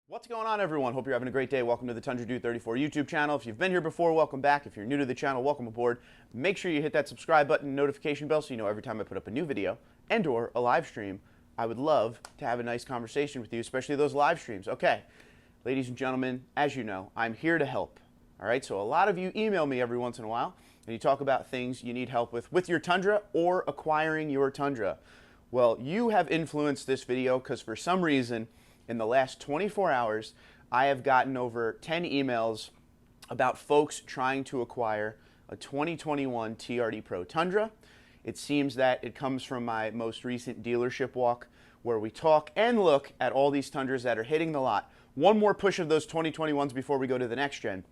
What's going on, everyone? Hope you're having a great day. Welcome to the Tundra TRD YouTube channel. If you've been here before, welcome back. If you're new to the channel, welcome aboard. Make sure you hit that subscribe button and notification bell so you know every time I put up a new video and or a live stream. I would love to have a nice conversation with you, especially those live streams. Okay, ladies and gentlemen, as you know, I'm here to help. All right, so a lot of you email me every once in a while and you talk about things you need help with your Tundra or acquiring your Tundra. Well, you have influenced this video because for some reason, in the last 24 hours, I have gotten over 10 emails about folks trying to acquire a 2021 TRD Pro Tundra. It seems that it comes from my most recent dealership walk where we talk and look at all these Tundras that are hitting the lot. One more push of those 2021s before we go to the next gen.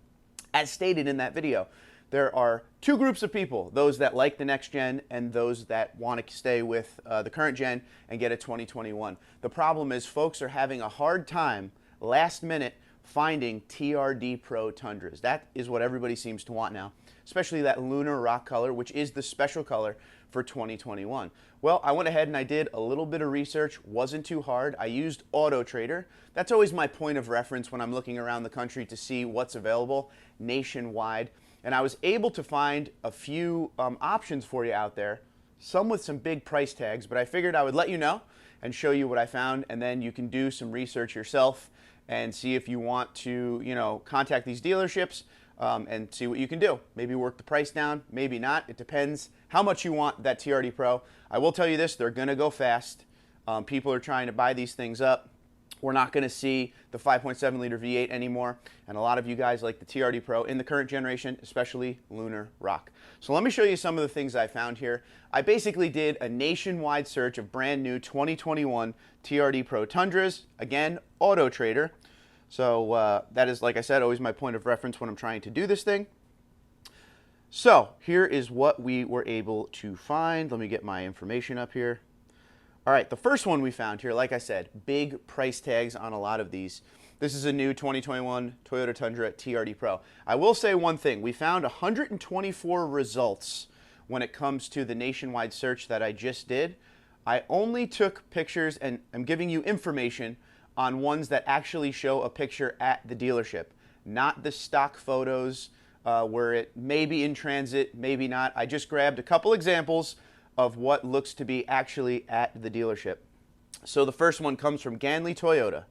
As stated in that video, there are two groups of people, those that like the next gen and those that want to stay with the current gen and get a 2021. The problem is folks are having a hard time last minute finding TRD Pro Tundras. That is what everybody seems to want now, especially that lunar rock color, which is the special color for 2021. Well, I went ahead and I did a little bit of research. Wasn't too hard. I used Auto Trader. That's always my point of reference when I'm looking around the country to see what's available nationwide. And I was able to find a few options for you out there, some with some big price tags, but I figured I would let you know and show you what I found, and then you can do some research yourself and see if you want to, contact these dealerships and see what you can do. Maybe work the price down, maybe not. It depends how much you want that TRD Pro. I will tell you this, they're gonna go fast. People are trying to buy these things up. We're not going to see the 5.7 liter V8 anymore, and a lot of you guys like the TRD Pro in the current generation, especially Lunar Rock. So let me show you some of the things I found here. I basically did a nationwide search of brand new 2021 TRD Pro Tundras. Again, Auto Trader. So that is, like I said, always my point of reference when I'm trying to do this thing. So here is what we were able to find. Let me get my information up here. All right, the first one we found here, like I said, big price tags on a lot of these. This is a new 2021 Toyota Tundra TRD Pro. I will say one thing. We found 124 results when it comes to the nationwide search that I just did. I only took pictures, and I'm giving you information on ones that actually show a picture at the dealership, not the stock photos where it may be in transit, maybe not. I just grabbed a couple examples of what looks to be actually at the dealership. So the first one comes from Ganley Toyota,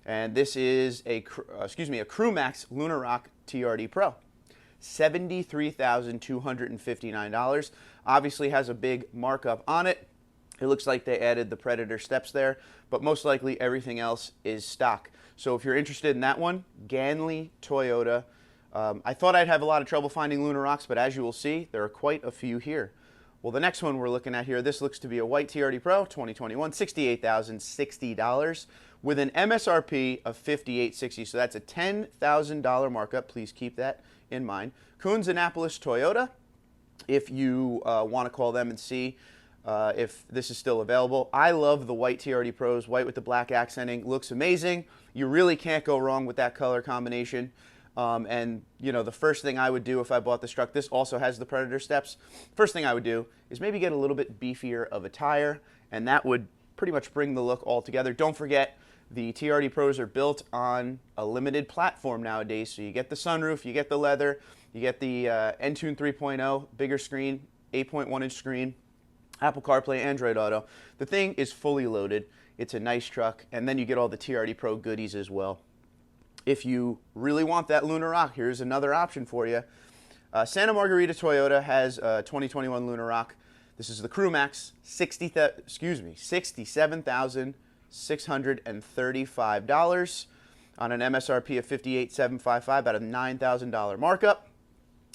and this is a Crew Max Lunar Rock TRD Pro. $73,259. Obviously has a big markup on it. It looks like they added the Predator steps there, but most likely everything else is stock. So if you're interested in that one, Ganley Toyota. I thought I'd have a lot of trouble finding Lunar Rocks, but as you will see, there are quite a few here. Well, the next one we're looking at here, this looks to be a white TRD Pro 2021, $68,060 with an MSRP of $58,60. So that's a $10,000 markup. Please keep that in mind. Coons Annapolis Toyota, if you want to call them and see if this is still available. I love the white TRD Pros, white with the black accenting. Looks amazing. You really can't go wrong with that color combination. The first thing I would do if I bought this truck, this also has the Predator steps. First thing I would do is maybe get a little bit beefier of a tire, and that would pretty much bring the look all together. Don't forget, the TRD Pros are built on a limited platform nowadays, so you get the sunroof, you get the leather, you get the Entune 3.0, bigger screen, 8.1-inch screen, Apple CarPlay, Android Auto. The thing is fully loaded. It's a nice truck, and then you get all the TRD Pro goodies as well. If you really want that Lunar Rock, here's another option for you. Santa Margarita Toyota has a 2021 Lunar Rock. This is the Crew Max, $67,635 on an MSRP of $58,755, about a $9,000 markup.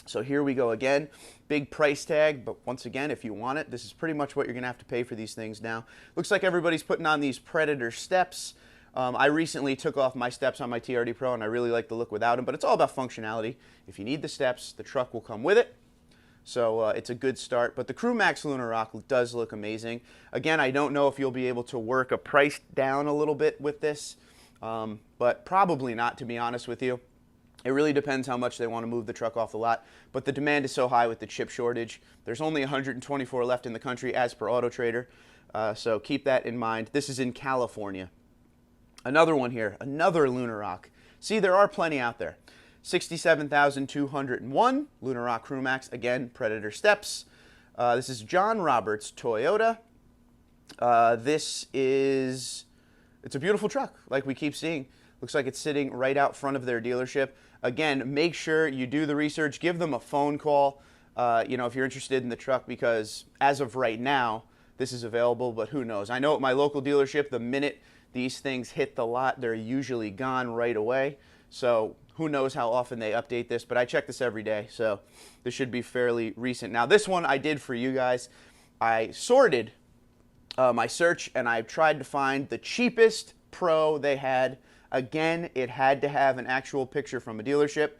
So here we go again. Big price tag, but once again, if you want it, this is pretty much what you're going to have to pay for these things now. Looks like everybody's putting on these Predator steps. I recently took off my steps on my TRD Pro, and I really like the look without them, but it's all about functionality. If you need the steps, the truck will come with it. So it's a good start. But the Crew Max Lunar Rock does look amazing. Again, I don't know if you'll be able to work a price down a little bit with this, but probably not, to be honest with you. It really depends how much they want to move the truck off the lot, but the demand is so high with the chip shortage. There's only 124 left in the country as per Auto Trader, so keep that in mind. This is in California. Another one here, another Lunar Rock. See, there are plenty out there. 67,201 Lunar Rock Crew Max. Again, Predator steps. This is John Roberts Toyota. It's a beautiful truck, like we keep seeing. Looks like it's sitting right out front of their dealership. Again, make sure you do the research. Give them a phone call, if you're interested in the truck, because as of right now, this is available, but who knows? I know at my local dealership, the minute these things hit the lot, they're usually gone right away. So who knows how often they update this, but I check this every day, so this should be fairly recent. Now, this one I did for you guys. I sorted my search, and I tried to find the cheapest Pro they had. Again, it had to have an actual picture from a dealership.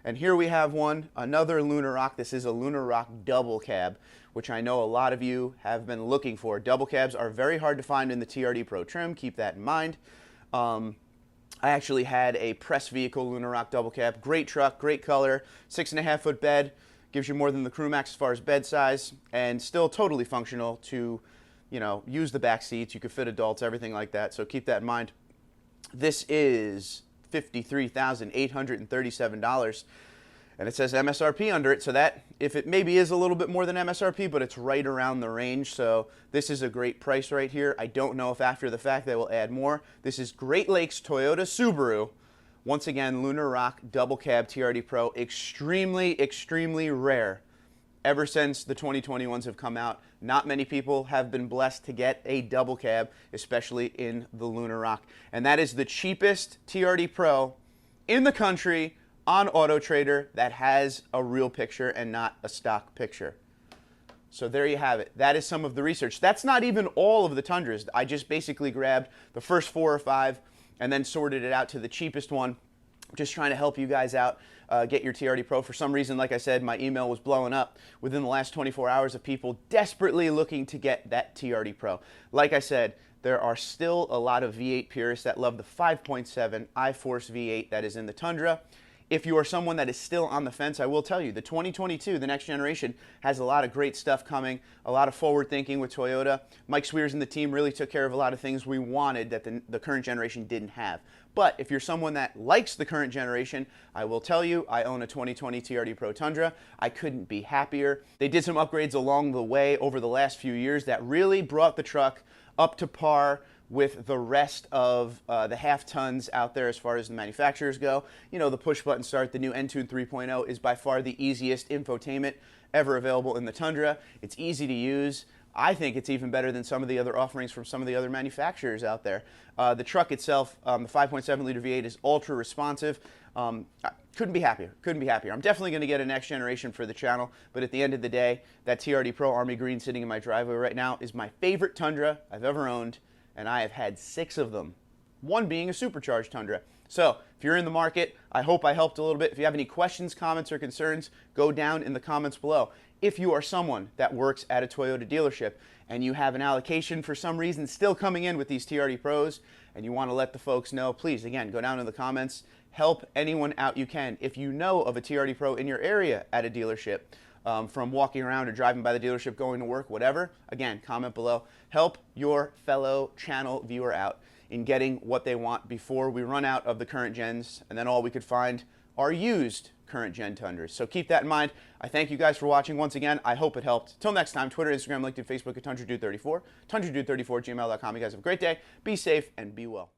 And here we have one, another Lunar Rock. This is a Lunar Rock double cab, which I know a lot of you have been looking for. Double cabs are very hard to find in the TRD Pro trim. Keep that in mind. I actually had a press vehicle Lunar Rock double cab. Great truck, great color, 6.5-foot bed. Gives you more than the Crew Max as far as bed size, and still totally functional to, use the back seats. You could fit adults, everything like that. So keep that in mind. This is $53,837, and it says MSRP under it, so that, if it maybe is a little bit more than MSRP, but it's right around the range, so this is a great price right here. I don't know if after the fact they will add more. This is Great Lakes Toyota Subaru. Once again, Lunar Rock double cab TRD Pro. Extremely, extremely rare. Ever since the 2021s have come out, not many people have been blessed to get a double cab, especially in the Lunar Rock. And that is the cheapest TRD Pro in the country on Auto Trader that has a real picture and not a stock picture. So there you have it. That is some of the research. That's not even all of the Tundras. I just basically grabbed the first 4 or 5 and then sorted it out to the cheapest one. Just trying to help you guys out, get your TRD Pro. For some reason, like I said, my email was blowing up within the last 24 hours of people desperately looking to get that TRD Pro. Like I said, there are still a lot of V8 purists that love the 5.7 iForce V8 that is in the Tundra. If you are someone that is still on the fence, I will tell you, the 2022, the next generation, has a lot of great stuff coming, a lot of forward thinking with Toyota. Mike Swears and the team really took care of a lot of things we wanted that the current generation didn't have. But if you're someone that likes the current generation, I will tell you, I own a 2020 TRD Pro Tundra. I couldn't be happier. They did some upgrades along the way over the last few years that really brought the truck up to par with the rest of the half-tons out there as far as the manufacturers go. The push-button start, the new N-Tune 3.0 is by far the easiest infotainment ever available in the Tundra. It's easy to use. I think it's even better than some of the other offerings from some of the other manufacturers out there. The truck itself, the 5.7-liter V8, is ultra responsive. Couldn't be happier. Couldn't be happier. I'm definitely going to get a next generation for the channel, but at the end of the day, that TRD Pro Army Green sitting in my driveway right now is my favorite Tundra I've ever owned, and I have had 6 of them, one being a supercharged Tundra. So if you're in the market, I hope I helped a little bit. If you have any questions, comments, or concerns, go down in the comments below. If you are someone that works at a Toyota dealership and you have an allocation for some reason still coming in with these TRD Pros and you want to let the folks know, please, again, go down in the comments. Help anyone out you can. If you know of a TRD Pro in your area at a dealership, from walking around or driving by the dealership, going to work, whatever, again, comment below. Help your fellow channel viewer out in getting what they want before we run out of the current gens, and then all we could find are used current gen Tundras. So keep that in mind. I thank you guys for watching once again. I hope it helped. Till next time, Twitter, Instagram, LinkedIn, Facebook at TundraDude34, TundraDude34 gmail.com. You guys have a great day. Be safe and be well.